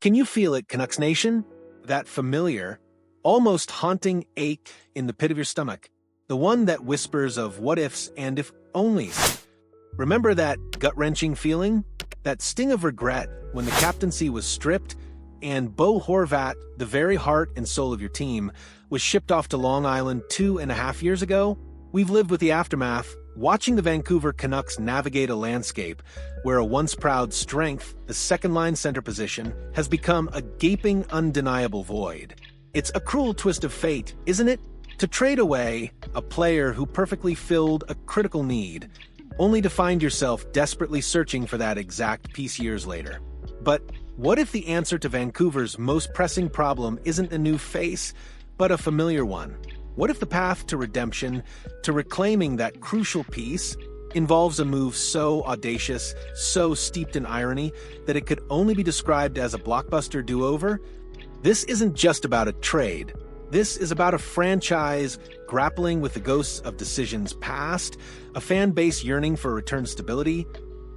Can you feel it, Canucks Nation? That familiar, almost haunting ache in the pit of your stomach. The one that whispers of what ifs and if onlys. Remember that gut-wrenching feeling? That sting of regret when the captaincy was stripped and Bo Horvat, the very heart and soul of your team, was shipped off to Long Island 2.5 years ago? We've lived with the aftermath, watching the Vancouver Canucks navigate a landscape where a once proud strength, the second-line center position, has become a gaping, undeniable void. It's a cruel twist of fate, isn't it? To trade away a player who perfectly filled a critical need, only to find yourself desperately searching for that exact piece years later. But what if the answer to Vancouver's most pressing problem isn't a new face, but a familiar one? What if the path to redemption, to reclaiming that crucial piece, involves a move so audacious, so steeped in irony, that it could only be described as a blockbuster do-over? This isn't just about a trade. This is about a franchise grappling with the ghosts of decisions past, a fan base yearning for return stability,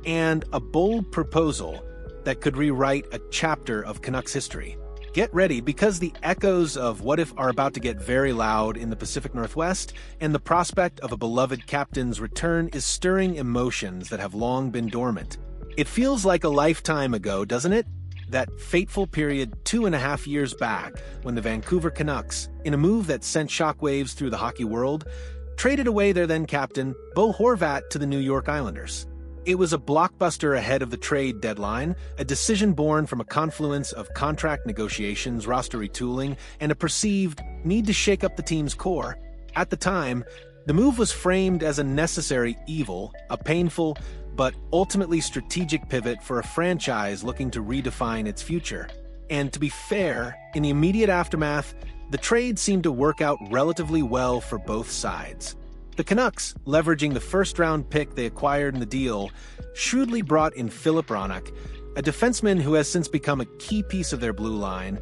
and a bold proposal that could rewrite a chapter of Canucks history. Get ready, because the echoes of what if are about to get very loud in the Pacific Northwest, and the prospect of a beloved captain's return is stirring emotions that have long been dormant. It feels like a lifetime ago, doesn't it? That fateful period 2.5 years back, when the Vancouver Canucks, in a move that sent shockwaves through the hockey world, traded away their then captain, Bo Horvat, to the New York Islanders. It was a blockbuster ahead of the trade deadline, a decision born from a confluence of contract negotiations, roster retooling, and a perceived need to shake up the team's core. At the time, the move was framed as a necessary evil, a painful but ultimately strategic pivot for a franchise looking to redefine its future. And to be fair, in the immediate aftermath, the trade seemed to work out relatively well for both sides. The Canucks, leveraging the first-round pick they acquired in the deal, shrewdly brought in Filip Hronek, a defenseman who has since become a key piece of their blue line,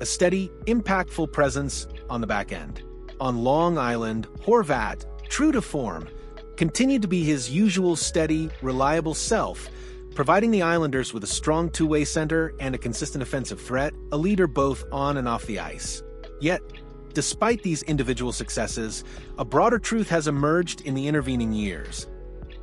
a steady, impactful presence on the back end. On Long Island, Horvat, true to form, continued to be his usual steady, reliable self, providing the Islanders with a strong two-way center and a consistent offensive threat, a leader both on and off the ice. Yet, despite these individual successes, a broader truth has emerged in the intervening years.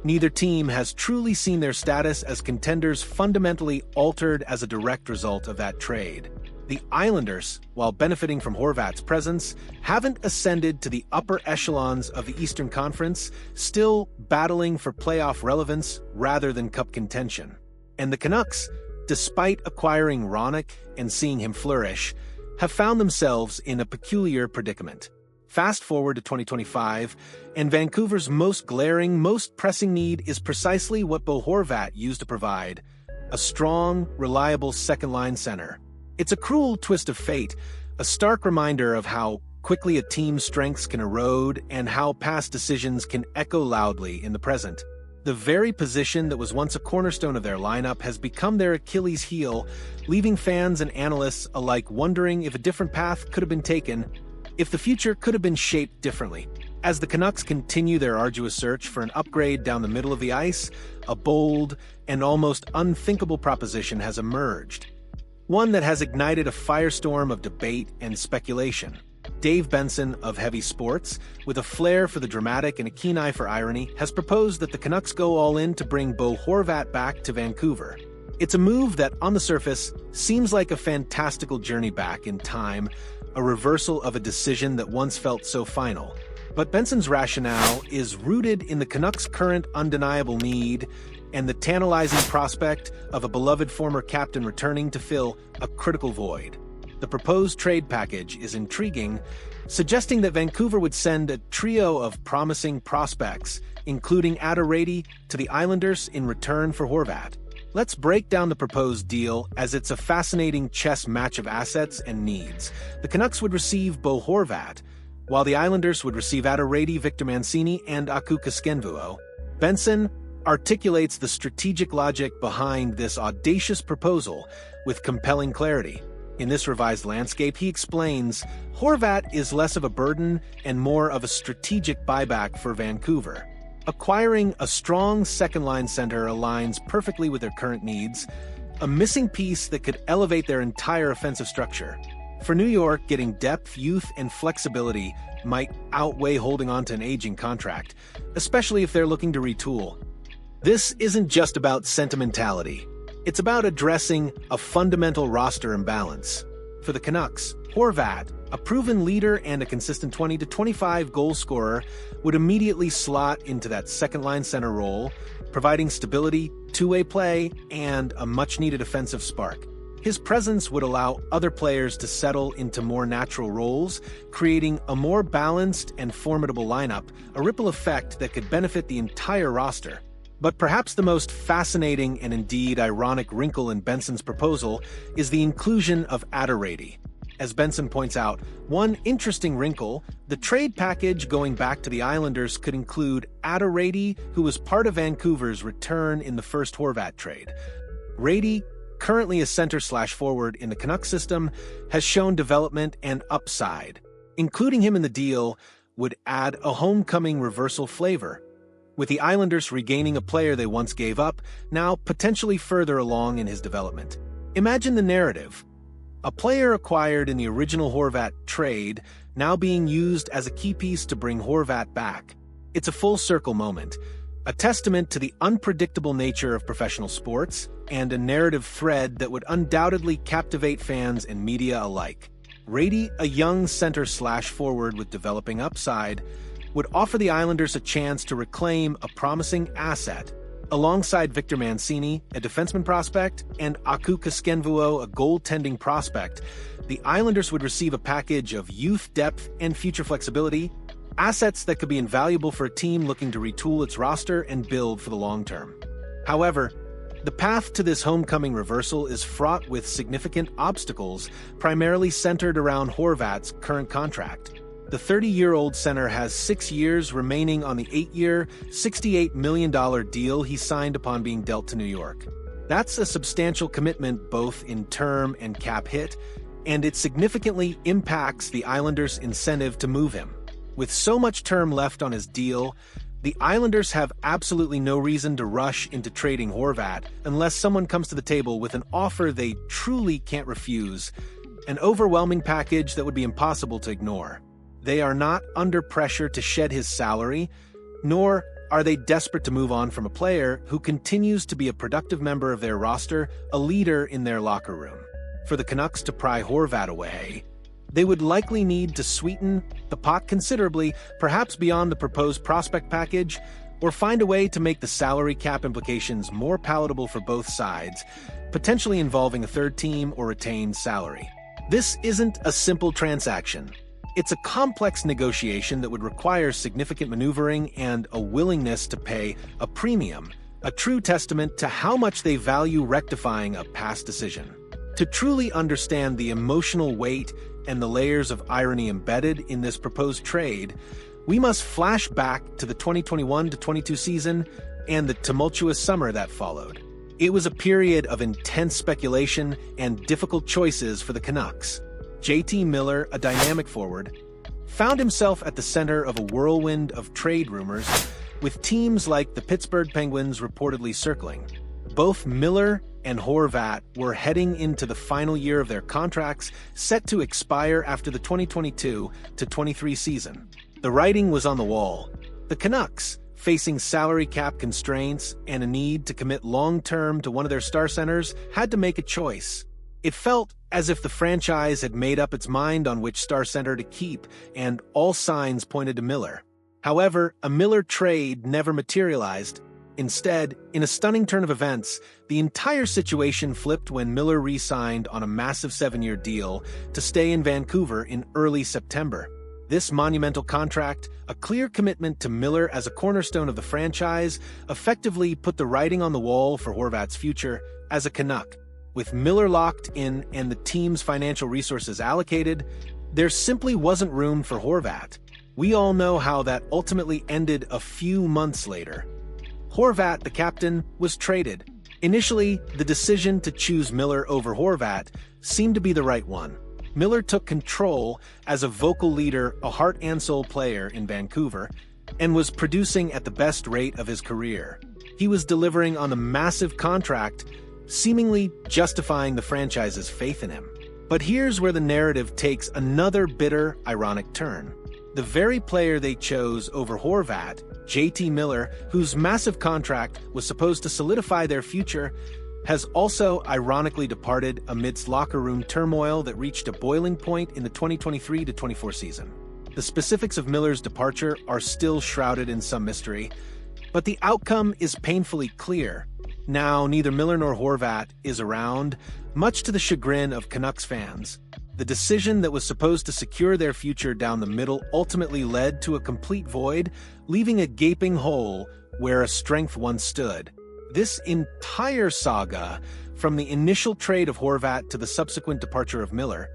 Neither team has truly seen their status as contenders fundamentally altered as a direct result of that trade. The Islanders, while benefiting from Horvat's presence, haven't ascended to the upper echelons of the Eastern Conference, still battling for playoff relevance rather than cup contention. And the Canucks, despite acquiring Hronek and seeing him flourish, have found themselves in a peculiar predicament. Fast forward to 2025, and Vancouver's most glaring, most pressing need is precisely what Bo Horvat used to provide: a strong, reliable second-line center. It's a cruel twist of fate, a stark reminder of how quickly a team's strengths can erode and how past decisions can echo loudly in the present. The very position that was once a cornerstone of their lineup has become their Achilles heel, leaving fans and analysts alike wondering if a different path could have been taken, if the future could have been shaped differently. As the Canucks continue their arduous search for an upgrade down the middle of the ice, a bold and almost unthinkable proposition has emerged. One that has ignited a firestorm of debate and speculation. Dave Benson of Heavy Sports, with a flair for the dramatic and a keen eye for irony, has proposed that the Canucks go all in to bring Bo Horvat back to Vancouver. It's a move that, on the surface, seems like a fantastical journey back in time, a reversal of a decision that once felt so final. But Benson's rationale is rooted in the Canucks' current undeniable need and the tantalizing prospect of a beloved former captain returning to fill a critical void. The proposed trade package is intriguing, suggesting that Vancouver would send a trio of promising prospects, including Aatu Räty, to the Islanders in return for Horvat. Let's break down the proposed deal, as it's a fascinating chess match of assets and needs. The Canucks would receive Bo Horvat, while the Islanders would receive Aatu Räty, Victor Mancini, and Aku Kaskenvuo. Benson articulates the strategic logic behind this audacious proposal with compelling clarity. In this revised landscape, he explains, Horvat is less of a burden and more of a strategic buyback for Vancouver. Acquiring a strong second-line center aligns perfectly with their current needs, a missing piece that could elevate their entire offensive structure. For New York, getting depth, youth, and flexibility might outweigh holding on to an aging contract, especially if they're looking to retool. This isn't just about sentimentality. It's about addressing a fundamental roster imbalance. For the Canucks, Horvat, a proven leader and a consistent 20 to 25 goal scorer, would immediately slot into that second-line center role, providing stability, two-way play, and a much-needed offensive spark. His presence would allow other players to settle into more natural roles, creating a more balanced and formidable lineup, a ripple effect that could benefit the entire roster. But perhaps the most fascinating and indeed ironic wrinkle in Benson's proposal is the inclusion of Aatu Räty. As Benson points out, one interesting wrinkle, the trade package going back to the Islanders could include Aatu Räty, who was part of Vancouver's return in the first Horvat trade. Räty, currently a center/forward in the Canucks system, has shown development and upside. Including him in the deal would add a homecoming reversal flavor, with the Islanders regaining a player they once gave up, now potentially further along in his development. Imagine the narrative. A player acquired in the original Horvat trade, now being used as a key piece to bring Horvat back. It's a full-circle moment, a testament to the unpredictable nature of professional sports, and a narrative thread that would undoubtedly captivate fans and media alike. Räty, a young center/forward with developing upside, would offer the Islanders a chance to reclaim a promising asset. Alongside Victor Mancini, a defenseman prospect, and Aku Kaskenvuo, a goaltending prospect, the Islanders would receive a package of youth depth and future flexibility, assets that could be invaluable for a team looking to retool its roster and build for the long term. However, the path to this homecoming reversal is fraught with significant obstacles, primarily centered around Horvat's current contract. The 30-year-old center has 6 years remaining on the 8-year, $68 million deal he signed upon being dealt to New York. That's a substantial commitment both in term and cap hit, and it significantly impacts the Islanders' incentive to move him. With so much term left on his deal, the Islanders have absolutely no reason to rush into trading Horvat unless someone comes to the table with an offer they truly can't refuse, an overwhelming package that would be impossible to ignore. They are not under pressure to shed his salary, nor are they desperate to move on from a player who continues to be a productive member of their roster, a leader in their locker room. For the Canucks to pry Horvat away, they would likely need to sweeten the pot considerably, perhaps beyond the proposed prospect package, or find a way to make the salary cap implications more palatable for both sides, potentially involving a third team or retained salary. This isn't a simple transaction. It's a complex negotiation that would require significant maneuvering and a willingness to pay a premium, a true testament to how much they value rectifying a past decision. To truly understand the emotional weight and the layers of irony embedded in this proposed trade, we must flash back to the 2021-22 season and the tumultuous summer that followed. It was a period of intense speculation and difficult choices for the Canucks. JT Miller, a dynamic forward, found himself at the center of a whirlwind of trade rumors, with teams like the Pittsburgh Penguins reportedly circling. Both Miller and Horvat were heading into the final year of their contracts, set to expire after the 2022-23 season. The writing was on the wall. The Canucks, facing salary cap constraints and a need to commit long-term to one of their star centers, had to make a choice. It felt as if the franchise had made up its mind on which star center to keep, and all signs pointed to Miller. However, a Miller trade never materialized. Instead, in a stunning turn of events, the entire situation flipped when Miller re-signed on a massive 7-year deal to stay in Vancouver in early September. This monumental contract, a clear commitment to Miller as a cornerstone of the franchise, effectively put the writing on the wall for Horvat's future as a Canuck. With Miller locked in and the team's financial resources allocated, there simply wasn't room for Horvat. We all know how that ultimately ended a few months later. Horvat, the captain, was traded. Initially, the decision to choose Miller over Horvat seemed to be the right one. Miller took control as a vocal leader, a heart and soul player in Vancouver, and was producing at the best rate of his career. He was delivering on the massive contract seemingly justifying the franchise's faith in him. But here's where the narrative takes another bitter, ironic turn. The very player they chose over Horvat, JT Miller, whose massive contract was supposed to solidify their future, has also ironically departed amidst locker room turmoil that reached a boiling point in the 2023-24 season. The specifics of Miller's departure are still shrouded in some mystery, but the outcome is painfully clear. Now, neither Miller nor Horvat is around, much to the chagrin of Canucks fans. The decision that was supposed to secure their future down the middle ultimately led to a complete void, leaving a gaping hole where a strength once stood. This entire saga, from the initial trade of Horvat to the subsequent departure of Miller,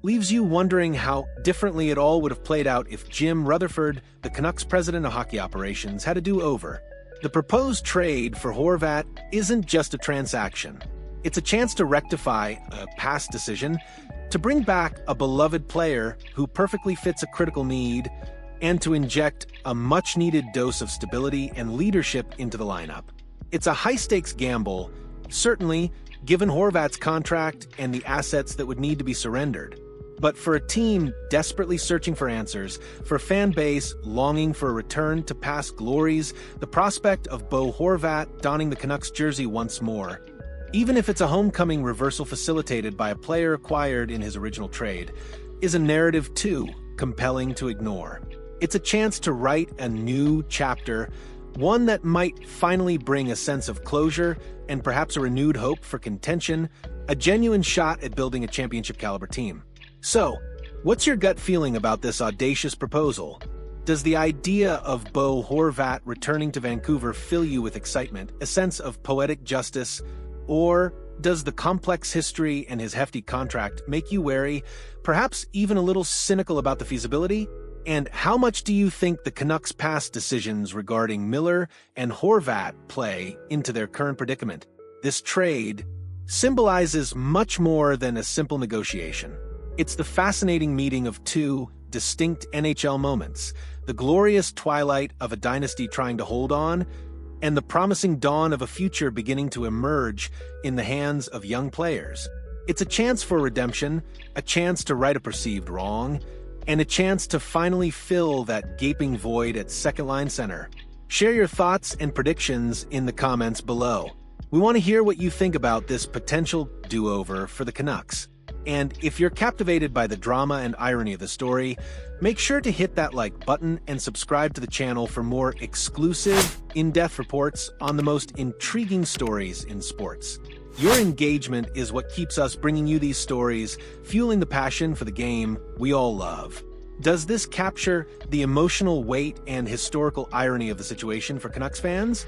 leaves you wondering how differently it all would have played out if Jim Rutherford, the Canucks president of hockey operations, had a do-over. The proposed trade for Horvat isn't just a transaction. It's a chance to rectify a past decision, to bring back a beloved player who perfectly fits a critical need, and to inject a much-needed dose of stability and leadership into the lineup. It's a high-stakes gamble, certainly, given Horvat's contract and the assets that would need to be surrendered. But for a team desperately searching for answers, for a fan base longing for a return to past glories, the prospect of Bo Horvat donning the Canucks jersey once more, even if it's a homecoming reversal facilitated by a player acquired in his original trade, is a narrative too compelling to ignore. It's a chance to write a new chapter, one that might finally bring a sense of closure and perhaps a renewed hope for contention, a genuine shot at building a championship-caliber team. So, what's your gut feeling about this audacious proposal? Does the idea of Bo Horvat returning to Vancouver fill you with excitement, a sense of poetic justice, or does the complex history and his hefty contract make you wary, perhaps even a little cynical about the feasibility? And how much do you think the Canucks' past decisions regarding Miller and Horvat play into their current predicament? This trade symbolizes much more than a simple negotiation. It's the fascinating meeting of two distinct NHL moments, the glorious twilight of a dynasty trying to hold on, and the promising dawn of a future beginning to emerge in the hands of young players. It's a chance for redemption, a chance to right a perceived wrong, and a chance to finally fill that gaping void at second-line center. Share your thoughts and predictions in the comments below. We want to hear what you think about this potential do-over for the Canucks. And if you're captivated by the drama and irony of the story, make sure to hit that like button and subscribe to the channel for more exclusive, in-depth reports on the most intriguing stories in sports. Your engagement is what keeps us bringing you these stories, fueling the passion for the game we all love. Does this capture the emotional weight and historical irony of the situation for Canucks fans?